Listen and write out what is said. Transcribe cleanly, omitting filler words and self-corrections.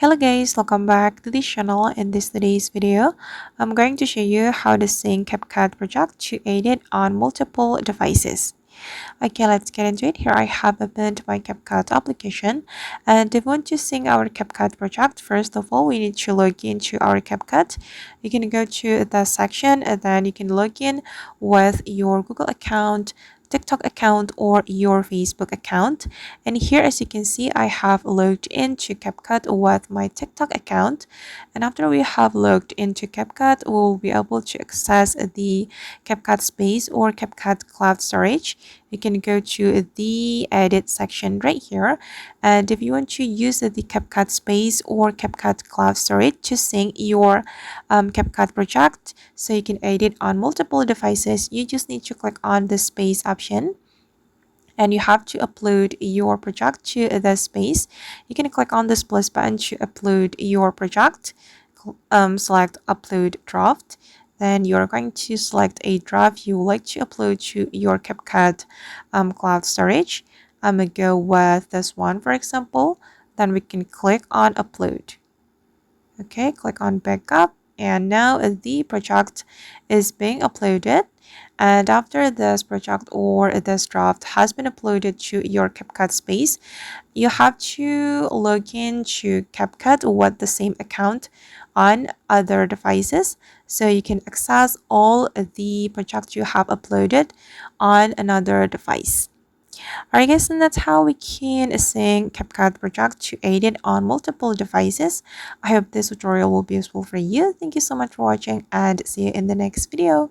Hello guys, welcome back to this channel. In today's video, I'm going to show you how to sync CapCut project to edit on multiple devices. Okay, let's get into it. Here I have opened my CapCut application, and if we want to sync our CapCut project, first of all, we need to log into our CapCut. You can go to the section and then you can log in with your Google account, TikTok account, or your Facebook account. And here, as you can see, I have logged into CapCut with my TikTok account. And after we have logged into CapCut, we'll be able to access the CapCut space or CapCut cloud storage. You can go to the edit section right here, and if you want to use the CapCut space or CapCut cloud storage to sync your CapCut project so you can edit on multiple devices, you just need to click on the space option and you have to upload your project to the space. You can click on this plus button to upload your project. Select upload draft. Then you're going to select a draft you would like to upload to your CapCut cloud storage. I'm gonna go with this one, for example. Then we can click on upload. Okay, click on backup, and now the project is being uploaded. And after this project or this draft has been uploaded to your CapCut space, you have to log into CapCut with the same account on other devices so you can access all the projects you have uploaded on another device. Alright guys, and that's how we can sync CapCut project to edit on multiple devices. I hope this tutorial will be useful for you. Thank you so much for watching and see you in the next video.